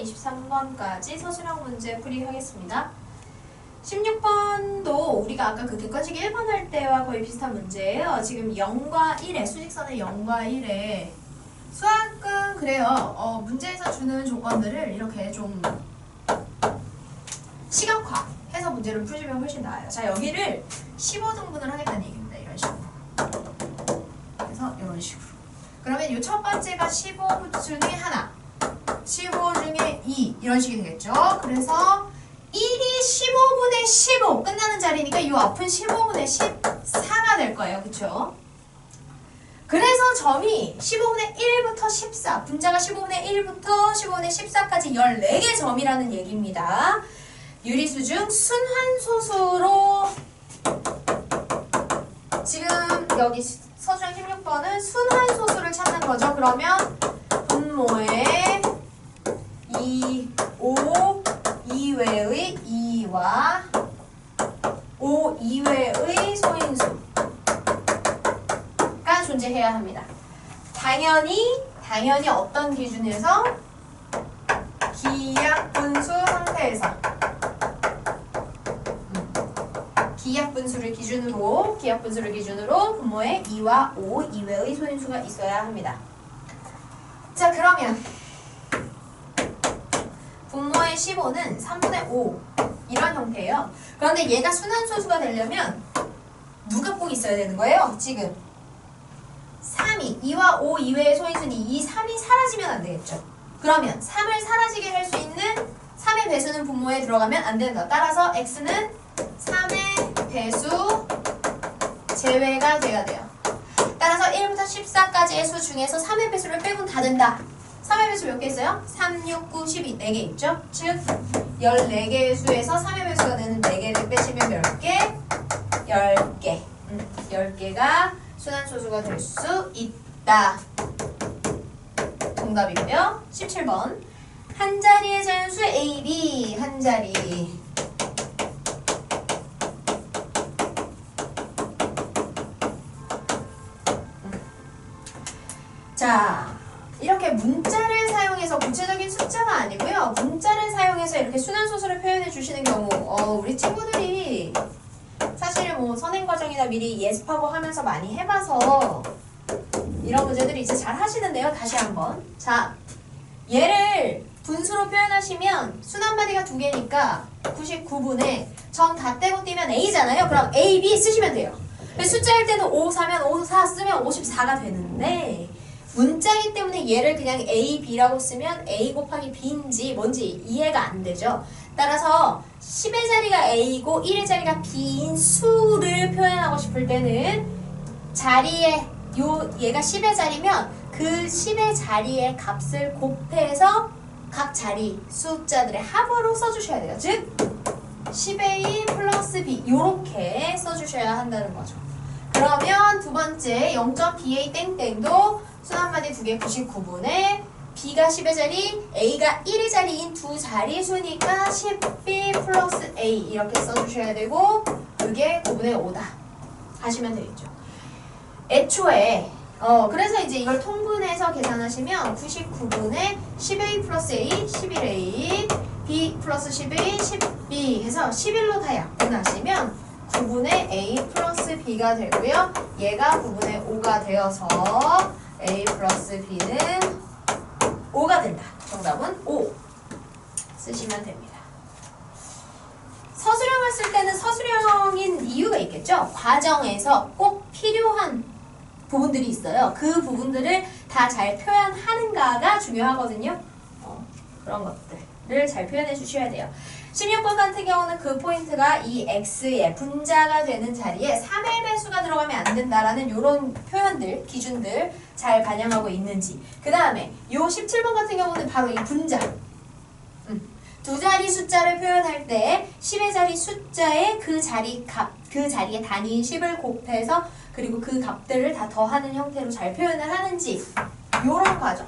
23번까지 서술형 문제 풀이하겠습니다. 16번도 우리가 아까 그 객관식 1번 할 때와 거의 비슷한 문제예요. 지금 0과 1에 수직선의 0과 1에 수학은 그래요. 문제에서 주는 조건들을 이렇게 좀 시각화해서 문제를 풀시면 훨씬 나아요. 자, 여기를 15등분을 하겠다는 얘기입니다. 이런 식으로. 그래서 이런 식으로. 그러면 이 첫 번째가 15 중에 하나, 15 중에 2 이런 식이 되겠죠. 그래서 1이 15분의 15 끝나는 자리니까 이 앞은 15분의 14가 될 거예요. 그쵸? 그래서 점이 15분의 1부터 14, 분자가 15분의 1부터 15분의 14까지 14개 점이라는 얘기입니다. 유리수 중 순환소수로 지금 여기 서술형 16번은 순환소수를 찾는 거죠. 그러면 분모에 5 이외의 2와 5 이외의 소인수가 존재해야 합니다. 당연히 어떤 기준에서? 기약분수 상태에서 기약분수를 기준으로 분모에 2와 5 이외의 소인수가 있어야 합니다. 자, 그러면 분모의 15는 3분의 5 이런 형태예요. 그런데 얘가 순환소수가 되려면 누가 꼭 있어야 되는 거예요? 지금 3이 2와 5 이외의 소인수는 이 3이 사라지면 안 되겠죠. 그러면 3을 사라지게 할 수 있는 3의 배수는 분모에 들어가면 안 된다. 따라서 x는 3의 배수 제외가 돼야 돼요. 따라서 1부터 14까지의 수 중에서 3의 배수를 빼곤 다 된다. 3의 배수 몇 개 있어요? 3, 6, 9, 12, 4개 있죠? 즉 14개의 수에서 3의 배수가 되는 4개를 빼시면 몇 개? 10개. 10개가 순환소수가 될 수 있다. 정답이고요. 17번. 한 자리의 자연수 A, B 한 자리. 자, 이렇게 문자를 사용해서 구체적인 숫자가 아니고요. 문자를 사용해서 이렇게 순환소수를 표현해 주시는 경우 우리 친구들이 사실 뭐 선행과정이나 미리 예습하고 하면서 많이 해봐서 이런 문제들이 이제 잘 하시는데요. 다시 한번. 자, 얘를 분수로 표현하시면 순환마디가 2개니까 99분에 점 다 떼고 띄면 A잖아요. 그럼 A, B 쓰시면 돼요. 숫자일 때는 5, 4면 5, 4 쓰면 54가 되는데 문자이기 때문에 얘를 그냥 A, B라고 쓰면 A 곱하기 B인지 뭔지 이해가 안 되죠. 따라서 10의 자리가 A이고 1의 자리가 B인 수를 표현하고 싶을 때는 자리에 얘가 10의 자리면 그 10의 자리의 값을 곱해서 각 자리 숫자들의 합으로 써주셔야 돼요. 즉 10A 플러스 B 이렇게 써주셔야 한다는 거죠. 그러면 두 번째 0.BA 땡땡도 순환마디 2개 99분에 B가 10의 자리, A가 1의 자리인 두 자리 수니까 10B 플러스 A 이렇게 써주셔야 되고 그게 9분의 5다 하시면 되겠죠. 애초에 그래서 이제 이걸 통분해서 계산하시면 99분에 10A 플러스 A, 11A, B 플러스 11, 10B 해서 11로 다 약분하시면 9분의 A 플러스 B가 되고요. 얘가 9분의 5가 되어서 A 플러스 B는 5가 된다. 정답은 5 쓰시면 됩니다. 서술형을 쓸 때는 서술형인 이유가 있겠죠. 과정에서 꼭 필요한 부분들이 있어요. 그 부분들을 다 잘 표현하는가가 중요하거든요. 그런 것들을 잘 표현해 주셔야 돼요. 16번 같은 경우는 그 포인트가 이 x의 분자가 되는 자리에 3의 배수가 들어가면 안 된다라는 이런 표현들, 기준들 잘 반영하고 있는지. 그 다음에 이 17번 같은 경우는 바로 이 분자. 두 자리 숫자를 표현할 때 10의 자리 숫자에 그 자리 값, 그 자리의 단위인 10을 곱해서 그리고 그 값들을 다 더하는 형태로 잘 표현을 하는지 이런 과정.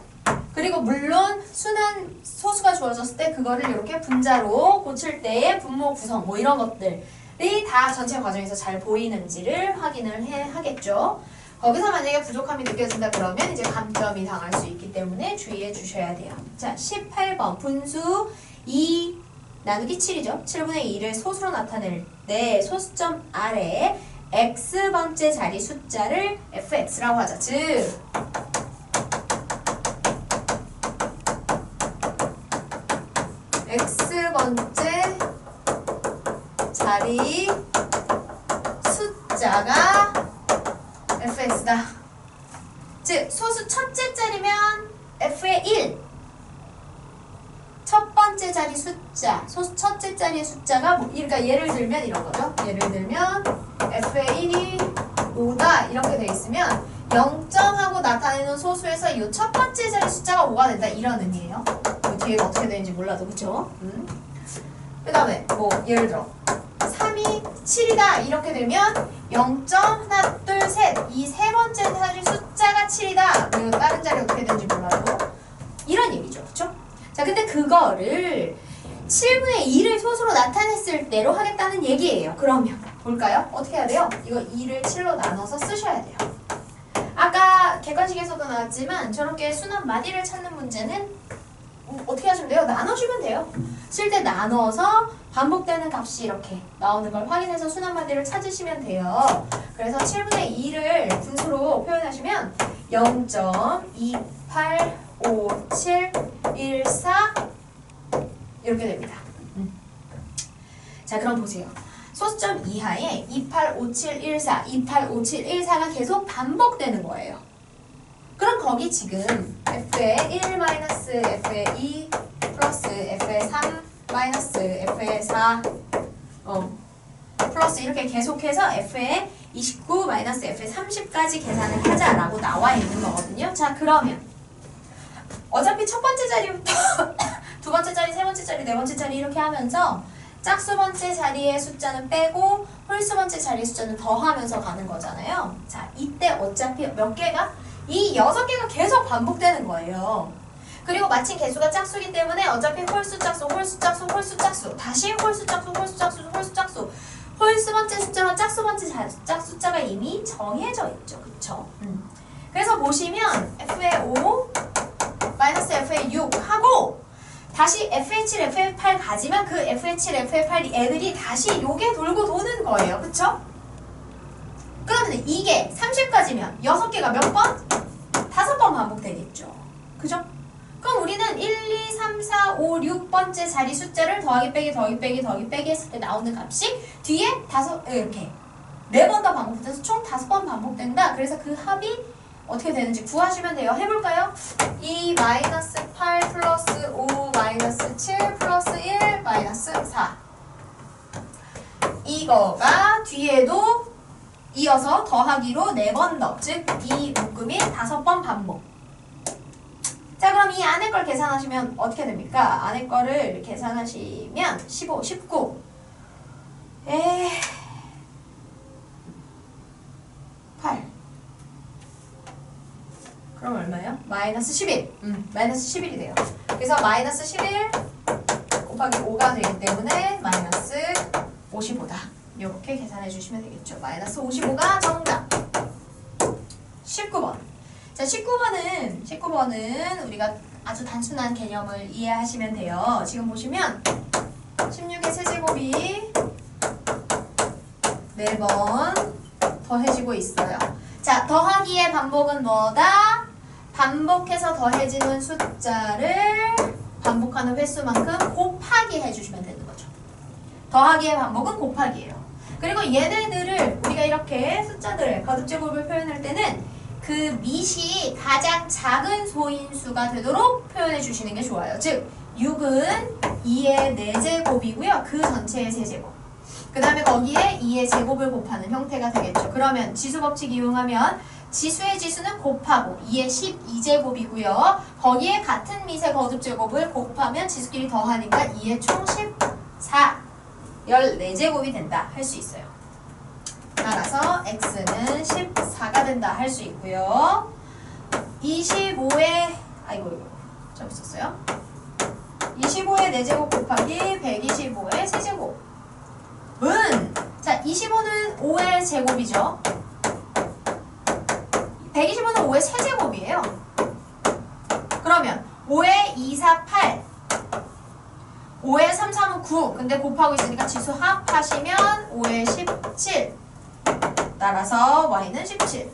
그리고 물론 순환 소수가 주어졌을 때 그거를 이렇게 분자로 고칠 때의 분모 구성 뭐 이런 것들이 다 전체 과정에서 잘 보이는지를 확인을 하겠죠. 거기서 만약에 부족함이 느껴진다 그러면 이제 감점이 당할 수 있기 때문에 주의해 주셔야 돼요. 자, 18번 분수 2 나누기 7이죠. 7분의 2를 소수로 나타낼 때 소수점 아래 x번째 자리 숫자를 fx라고 하자. 즉 x번째 자리 숫자가 fx다. 즉 소수 첫째 자리면 f의 1. 첫 번째 자리 숫자, 소수 첫째 자리의 숫자가 그러니까 예를 들면 이런 거죠. 예를 들면 f의 1이 5다 이렇게 돼 있으면 0점하고 나타내는 소수에서 이 첫 번째 자리 숫자가 5가 된다 이런 의미예요. 뒤에 어떻게 되는지 몰라도 그쵸? 그 다음에 뭐 예를 들어 3이 7이다 이렇게 되면 0. 하나 둘 셋 이 세 번째 자리 숫자가 7이다. 그리고 다른 자리 어떻게 되는지 몰라도 이런 얘기죠. 그쵸? 자 근데 그거를 7분의 2를 소수로 나타냈을 때로 하겠다는 얘기예요. 그러면 볼까요? 어떻게 해야 돼요? 이거 2를 7로 나눠서 쓰셔야 돼요. 아까 객관식에서도 나왔지만 저렇게 순환 마디를 찾는 문제는 어떻게 하시면 돼요? 나눠주면 돼요. 쓸 때 나눠서 반복되는 값이 이렇게 나오는 걸 확인해서 순환 마디를 찾으시면 돼요. 그래서 7분의 2를 분수로 표현하시면 0.285714 이렇게 됩니다. 자 그럼 보세요. 소수점 이하에 285714, 285714가 계속 반복되는 거예요. 그럼 거기 지금 f의 1 마이너스 f의 2 플러스 f의 3 마이너스 f의 4 플러스 이렇게 계속해서 f의 29 마이너스 f의 30까지 계산을 하자라고 나와 있는 거거든요. 자 그러면 어차피 첫 번째 자리부터 두 번째 자리, 세 번째 자리, 네 번째 자리 이렇게 하면서 짝수 번째 자리의 숫자는 빼고 홀수 번째 자리의 숫자는 더하면서 가는 거잖아요. 자 이때 어차피 몇 개가? 이 6개가 계속 반복되는 거예요. 그리고 마침 개수가 짝수기 때문에 어차피 홀수 짝수, 홀수 짝수, 홀수 짝수 다시 홀수 짝수, 홀수 짝수, 홀수 짝수 홀수 번째 숫자와 짝수 번째 짝숫자가 이미 정해져 있죠. 그쵸? 그래서 보시면 f의 5 마이너스 f의 6 하고 다시 f의 7, f의 8 가지만 그 f의 7, f의 8 애들이 다시 요게 돌고 도는 거예요. 그쵸? 그러면 이게 30까지면 6개가 몇 번? 5번 반복되겠죠. 그죠? 그럼 우리는 1, 2, 3, 4, 5, 6번째 자리 숫자를 더하기 빼기 더하기 빼기 더하기 빼기 했을 때 나오는 값이 뒤에 이렇게 4번 더 반복돼서 총 5번 반복된다. 그래서 그 합이 어떻게 되는지 구하시면 돼요. 해볼까요? 2 마이너스 8 플러스 5 마이너스 7 플러스 1 마이너스 4 이거가 뒤에도 이어서 더하기로 4번 더, 즉 이 묶음이 5번 반복. 자 그럼 이 안에 걸 계산하시면 어떻게 됩니까? 안에 거를 계산하시면 15, 19 8 그럼 얼마예요? 마이너스 11 마이너스 11이 돼요. 그래서 마이너스 11 곱하기 5가 되기 때문에 마이너스 55다. 이렇게 계산해 주시면 되겠죠. 마이너스 55가 정답. 19번. 자, 19번은 우리가 아주 단순한 개념을 이해하시면 돼요. 지금 보시면 16의 세제곱이 4번 더해지고 있어요. 자, 더하기의 반복은 뭐다? 반복해서 더해지는 숫자를 반복하는 횟수만큼 곱하기 해주시면 되는 거죠. 더하기의 반복은 곱하기예요. 그리고 얘네들을 우리가 이렇게 숫자들을 거듭제곱을 표현할 때는 그 밑이 가장 작은 소인수가 되도록 표현해 주시는 게 좋아요. 즉 6은 2의 4제곱이고요. 그 전체의 세제곱. 그 다음에 거기에 2의 제곱을 곱하는 형태가 되겠죠. 그러면 지수법칙 이용하면 지수의 지수는 곱하고 2의 12제곱이고요. 거기에 같은 밑의 거듭제곱을 곱하면 지수끼리 더하니까 2의 총 14, 14제곱이 된다 할 수 있어요. 따라서 x는 14가 된다 할 수 있고요. 25의 좀 있었어요. 25의 4제곱 곱하기 125의 세제곱은 자 25는 5의 제곱이죠. 125는 5의 세제곱이에요. 그러면 5의 2, 4, 8 5의 3, 3은 9 근데 곱하고 있으니까 지수 합하시면 5의 17 따라서 y는 17.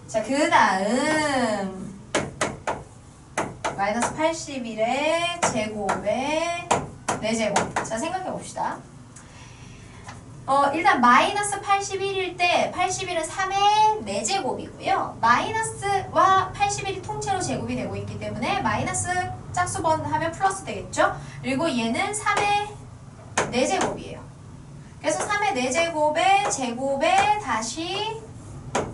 자, 그 다음 마이너스 81의 제곱에 4제곱. 자, 생각해 봅시다. 일단 마이너스 81일 때 81은 3의 4제곱이고요. 마이너스와 81이 통째로 제곱이 되고 있기 때문에 마이너스 짝수번 하면 플러스 되겠죠? 그리고 얘는 3의 4제곱이에요. 그래서 3의 4제곱에 제곱에 다시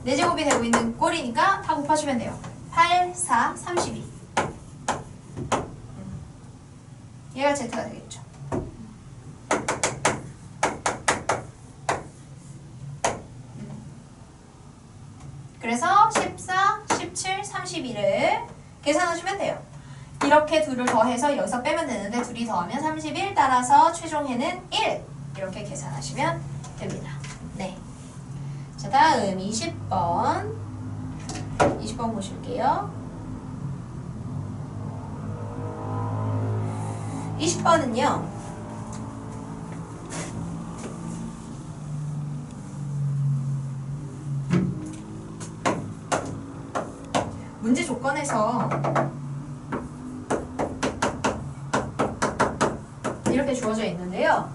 4제곱이 되고 있는 꼴이니까 다 곱하시면 돼요. 8, 4, 32. 얘가 Z가 되겠죠. 그래서 14, 17, 31을 계산하시면 돼요. 이렇게 둘을 더해서 여기서 빼면 되는데 둘이 더하면 31 따라서 최종해는 1 이렇게 계산하시면 됩니다. 네. 자, 다음 20번 보실게요. 20번은요. 문제 조건에서 이렇게 주어져 있는데요.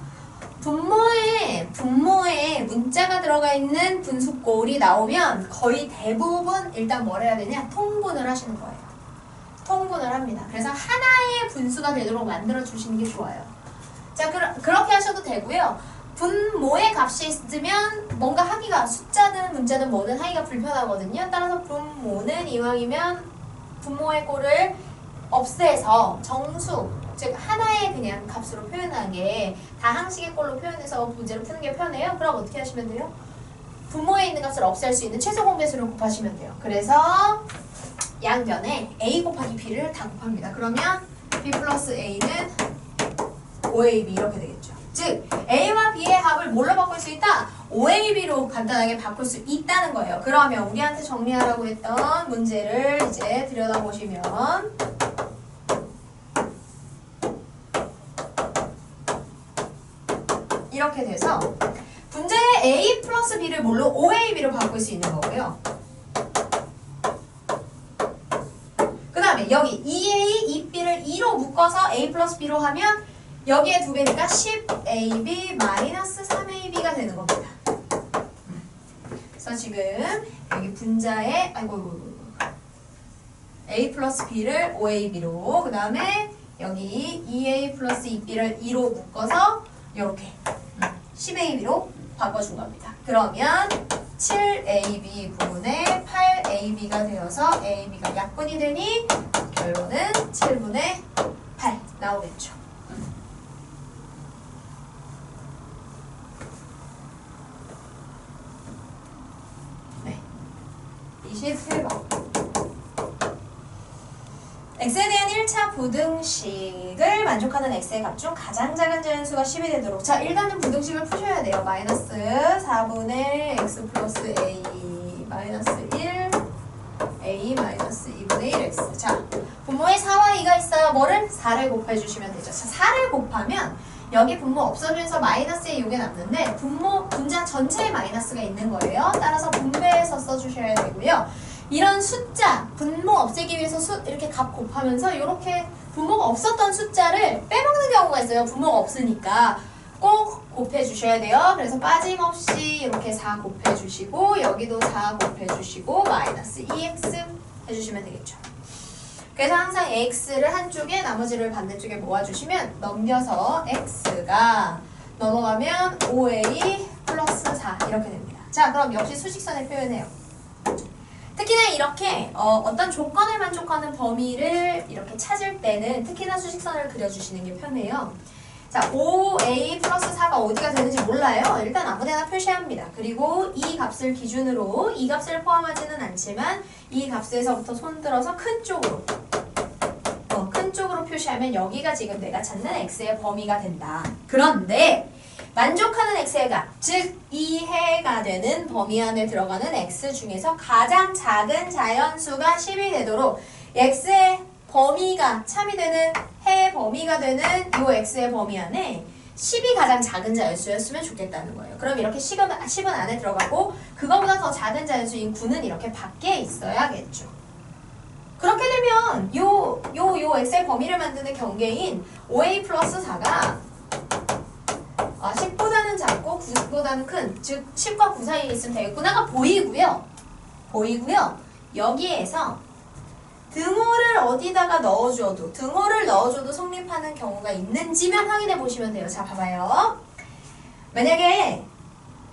분모에 문자가 들어가 있는 분수꼴이 나오면 거의 대부분 일단 뭘 해야 되냐? 통분을 하시는 거예요. 통분을 합니다. 그래서 하나의 분수가 되도록 만들어 주시는 게 좋아요. 자, 그렇게 하셔도 되고요. 분모의 값이 있으면 뭔가 하기가 숫자든 문자든 뭐든 하기가 불편하거든요. 따라서 분모는 이왕이면 분모의 꼴을 없애서 정수, 즉 하나의 그냥 값으로 표현하게 다항식의 꼴로 표현해서 문제를 푸는 게 편해요. 그럼 어떻게 하시면 돼요? 분모에 있는 값을 없앨 수 있는 최소 공배수를 곱하시면 돼요. 그래서 양변에 a 곱하기 b를 다 곱합니다. 그러면 b 플러스 a는 5ab 이렇게 되겠죠. 즉 a와 b의 합을 뭘로 바꿀 수 있다? 5ab로 간단하게 바꿀 수 있다는 거예요. 그러면 우리한테 정리하라고 했던 문제를 이제 들여다보시면 이렇게 돼서 분자의 a 플러스 b를 뭘로 5ab로 바꿀 수 있는 거고요. 그 다음에 여기 2a, 2b를 2로 묶어서 a 플러스 b로 하면 여기에 2배니까 10ab 마이너스 3ab가 되는 겁니다. 그래서 지금 여기 분자에 a 플러스 b를 5ab로 그 다음에 여기 2a 플러스 2b를 2로 묶어서 이렇게 10ab로 바꿔준 겁니다. 그러면 7ab 분의 8ab가 되어서 ab가 약분이 되니 결론은 7분의 8 나오겠죠. 네, 27번 x에 대한 1차 부등식을 만족하는 x의 값 중 가장 작은 자연수가 10이 되도록 자 일단은 부등식을 푸셔야 돼요. 마이너스 4분의 x 플러스 a 마이너스 1 a 마이너스 2분의 1x 자 분모에 4와 2가 있어요. 뭐를? 4를 곱해주시면 되죠. 자 4를 곱하면 여기 분모 없어지면서 마이너스의 요게 남는데 분자 전체에 마이너스가 있는 거예요. 따라서 분배해서 써주셔야 되고요. 이런 숫자, 분모 없애기 위해서 이렇게 값 곱하면서 이렇게 분모가 없었던 숫자를 빼먹는 경우가 있어요. 분모가 없으니까 꼭 곱해주셔야 돼요. 그래서 빠짐없이 이렇게 4 곱해주시고 여기도 4 곱해주시고 마이너스 2x 해주시면 되겠죠. 그래서 항상 x를 한쪽에 나머지를 반대쪽에 모아주시면 넘겨서 x가 넘어가면 5a 플러스 4 이렇게 됩니다. 자 그럼 역시 수직선을 표현해요. 특히나 이렇게 어떤 조건을 만족하는 범위를 이렇게 찾을 때는 특히나 수직선을 그려주시는 게 편해요. 자, 5a 플러스 4가 어디가 되는지 몰라요. 일단 아무데나 표시합니다. 그리고 이 값을 기준으로 이 값을 포함하지는 않지만 이 값에서부터 손들어서 큰 쪽으로 큰 쪽으로 표시하면 여기가 지금 내가 찾는 x의 범위가 된다. 그런데 만족하는 x의 값, 즉 이해가 되는 범위 안에 들어가는 x 중에서 가장 작은 자연수가 10이 되도록 x의 범위가 참이 되는 해 범위가 되는 요 x의 범위 안에 10이 가장 작은 자연수였으면 좋겠다는 거예요. 그럼 이렇게 10은 안에 들어가고 그거보다 더 작은 자연수인 9는 이렇게 밖에 있어야겠죠. 그렇게 되면 요 x의 범위를 만드는 경계인 5a 플러스 4가 10보다는 작고 9보다는 큰, 즉 10과 9 사이에 있으면 되겠구나가 보이고요. 여기에서 등호를 어디다가 넣어줘도 성립하는 경우가 있는지만 확인해 보시면 돼요. 자, 봐봐요. 만약에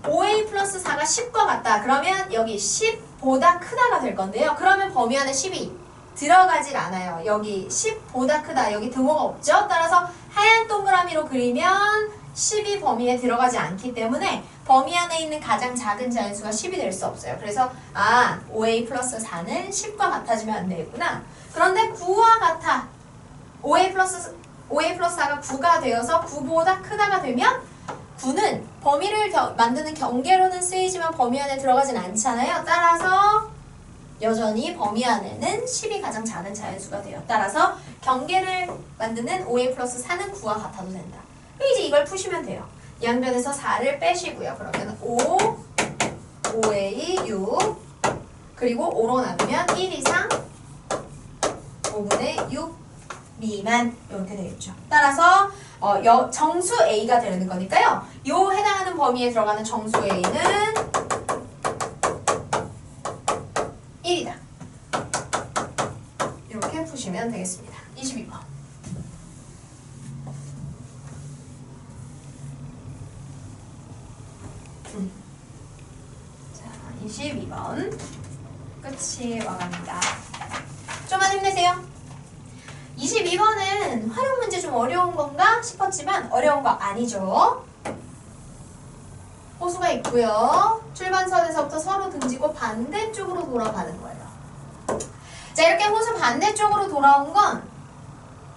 5a 플러스 4가 10과 같다. 그러면 여기 10보다 크다가 될 건데요. 그러면 범위 안에 10이 들어가질 않아요. 여기 10보다 크다. 여기 등호가 없죠? 따라서 하얀 동그라미로 그리면 10이 범위에 들어가지 않기 때문에 범위 안에 있는 가장 작은 자연수가 10이 될 수 없어요. 그래서 5a 플러스 4는 10과 같아지면 안 되겠구나. 그런데 9와 같아. 5a 플러스 4가 9가 되어서 9보다 크다가 되면 9는 범위를 만드는 경계로는 쓰이지만 범위 안에 들어가진 않잖아요. 따라서 여전히 범위 안에는 10이 가장 작은 자연수가 돼요. 따라서 경계를 만드는 5a 플러스 4는 9와 같아도 된다. 이제 이걸 푸시면 돼요. 양변에서 4를 빼시고요. 그러면 5a 6 그리고 5로 나누면 1 이상 5분의 6 미만 이렇게 되겠죠. 따라서 정수 a가 되는 거니까요. 요 해당하는 범위에 들어가는 정수 a는 1이다. 이렇게 푸시면 되겠습니다. 22번. 자, 22번 끝이 와갑니다. 좀만 힘내세요. 22번은 활용 문제 좀 어려운 건가 싶었지만 어려운 거 아니죠. 호수가 있고요. 출발선에서부터 서로 등지고 반대쪽으로 돌아가는 거예요. 자, 이렇게 호수 반대쪽으로 돌아온 건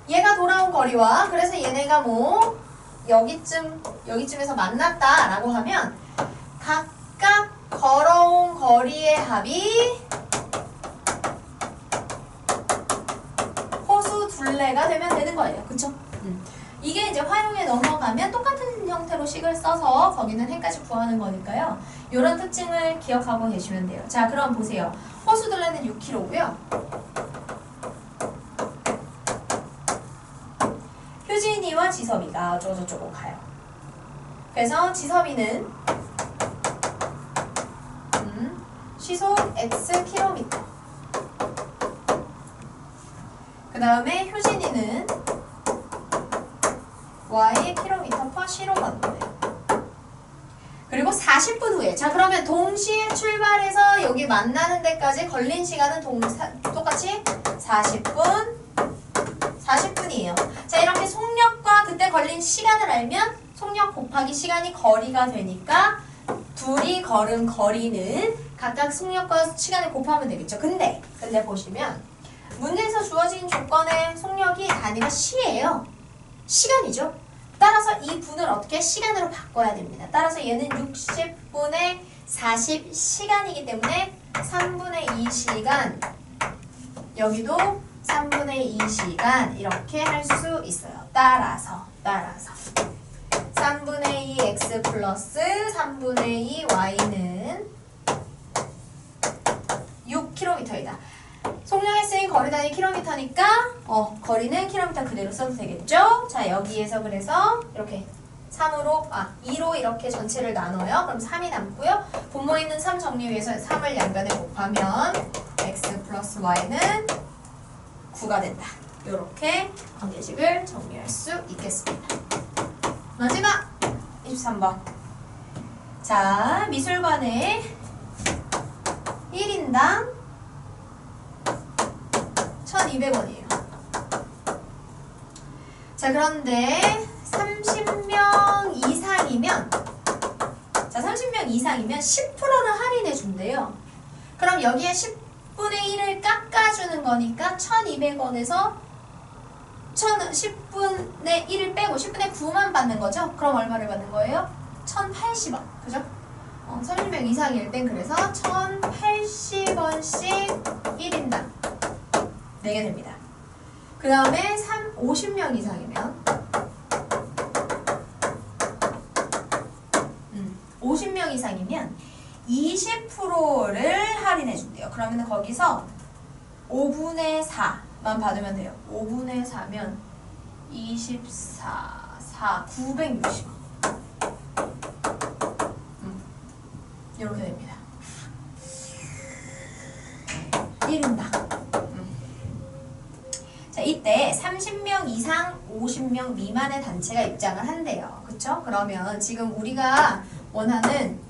얘가 돌아온 거리와 그래서 얘네가 뭐 여기쯤에서 만났다라고 하면 각각 걸어온 거리의 합이 호수 둘레가 되면 되는 거예요. 그쵸? 이게 이제 활용에 넘어가면 똑같은 형태로 식을 써서 거기는 해까지 구하는 거니까요. 이런 특징을 기억하고 계시면 돼요. 자, 그럼 보세요. 호수 둘레는 6km고요. 효진이와 지섭이가 저쪽으로 가요. 그래서 지섭이는 시속 x km. 그 다음에 효진이는 y km/c로 가는 거예요. 그리고 40분 후에, 자, 그러면 동시에 출발해서 여기 만나는 데까지 걸린 시간은 똑같이 40분이에요. 자, 이렇게 속력과 그때 걸린 시간을 알면 속력 곱하기 시간이 거리가 되니까 둘이 걸은 거리는 각각 속력과 시간을 곱하면 되겠죠. 근데 보시면 문제에서 주어진 조건의 속력이 단위가 시예요. 시간이죠. 따라서 이 분을 어떻게 시간으로 바꿔야 됩니다. 따라서 얘는 60분의 40시간이기 때문에 3분의 2시간, 여기도 3분의 2시간 이렇게 할 수 있어요. 따라서 3분의 2 x 플러스 3분의 2 y는 6km이다. 속력에 쓰인 거리 단위 km니까 거리는 km 그대로 써도 되겠죠? 자, 여기에서 그래서 이렇게 2로 이렇게 전체를 나눠요. 그럼 3이 남고요. 분모 있는 3 정리 위해서 3을 양변에 곱하면 x 플러스 y는 9가 된다. 이렇게 관계식을 정리할 수 있겠습니다. 마지막 23번. 자, 미술관에 1인당 1,200원이에요. 자, 그런데 30명 이상이면 10%는 할인해 준대요. 그럼 여기에 10분의 1을 깎아주는 거니까 1,200원에서 10분의 1을 빼고 10분의 9만 받는 거죠? 그럼 얼마를 받는 거예요? 1,080원. 그죠? 30명 이상일 땐 그래서 1,080원씩 1인당 내게 됩니다. 그 다음에 50명 이상이면 50명 이상이면 20%를 할인해 준대요. 그러면 거기서 5분의 4만 받으면 돼요. 5분의 4면 24, 4, 960원. 이렇게 됩니다. 1인당. 자, 이때 30명 이상 50명 미만의 단체가 입장을 한대요. 그쵸? 그러면 지금 우리가 원하는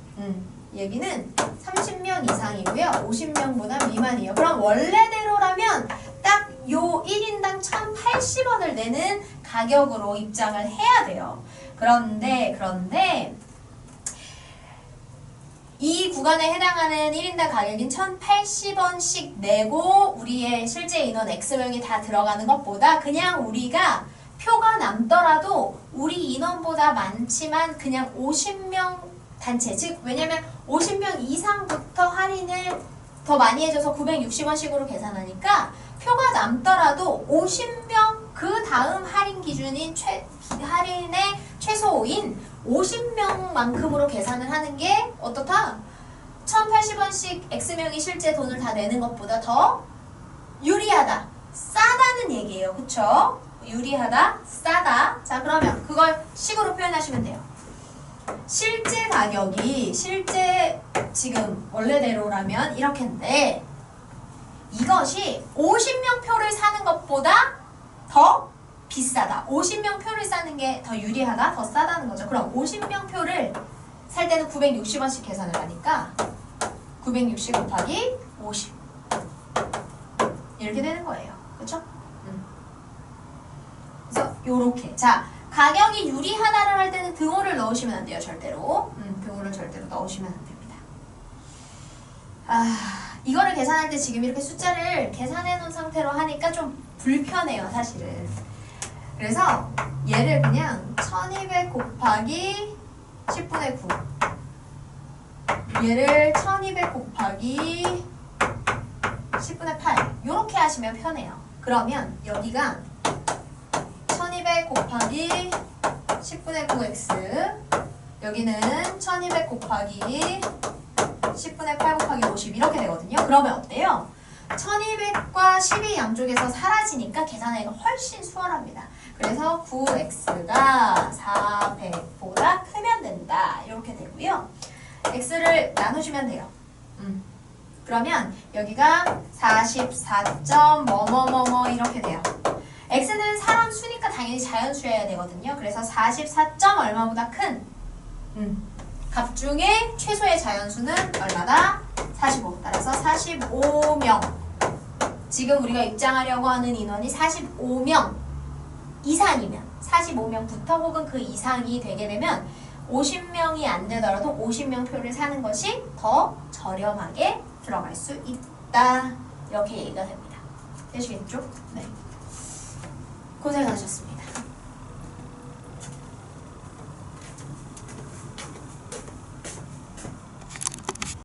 얘기는 30명 이상이고요. 50명보다 미만이에요. 그럼 원래대로라면 딱 요 1인당 1,080원을 내는 가격으로 입장을 해야 돼요. 그런데 이 구간에 해당하는 1인당 가격인 1,080원씩 내고 우리의 실제 인원 X명이 다 들어가는 것보다 그냥 우리가 표가 남더라도 우리 인원보다 많지만 그냥 50명 단체, 즉 왜냐면 50명 이상부터 할인을 더 많이 해줘서 960원씩으로 계산하니까 표가 남더라도 50명 그 다음 할인 기준인 할인의 최소인 50명만큼으로 계산을 하는 게 어떻다? 1,080원씩 X명이 실제 돈을 다 내는 것보다 더 유리하다, 싸다는 얘기예요. 그쵸? 유리하다, 싸다. 자, 그러면 그걸 식으로 표현하시면 돼요. 실제 가격이 지금 원래대로라면 이렇게인데 이것이 50명 표를 사는 것보다 더 비싸다. 50명 표를 사는 게 더 유리하다, 더 싸다는 거죠. 그럼 50명 표를 살 때는 960원씩 계산을 하니까 960 곱하기 50 이렇게 되는 거예요. 그쵸? 그래서 요렇게. 자, 가격이 유리하다를 할 때는 등호를 넣으시면 안 돼요. 절대로. 등호를 절대로 넣으시면 안 됩니다. 이거를 계산할 때 지금 이렇게 숫자를 계산해 놓은 상태로 하니까 좀 불편해요, 사실은. 그래서 얘를 그냥 1200 곱하기 10분의 9 얘를 1200 곱하기 10분의 8 요렇게 하시면 편해요. 그러면 여기가 1200 곱하기 10분의 9x 여기는 1200 곱하기 10분의 8 곱하기 50 이렇게 되거든요. 그러면 어때요? 1200과 10이 양쪽에서 사라지니까 계산하기가 훨씬 수월합니다. 그래서 9x가 400보다 크면 된다. 이렇게 되고요. x를 나누시면 돼요. 그러면 여기가 44점 뭐뭐뭐뭐 이렇게 돼요. x는 사람 수니까 당연히 자연수여야 되거든요. 그래서 44점 얼마보다 큰 값 중에 최소의 자연수는 얼마다? 45. 따라서 45명. 지금 우리가 입장하려고 하는 인원이 45명 이상이면 45명부터 혹은 그 이상이 되게 되면 50명이 안 되더라도 50명 표를 사는 것이 더 저렴하게 들어갈 수 있다. 이렇게 얘기가 됩니다. 되시겠죠? 네. 고생하셨습니다.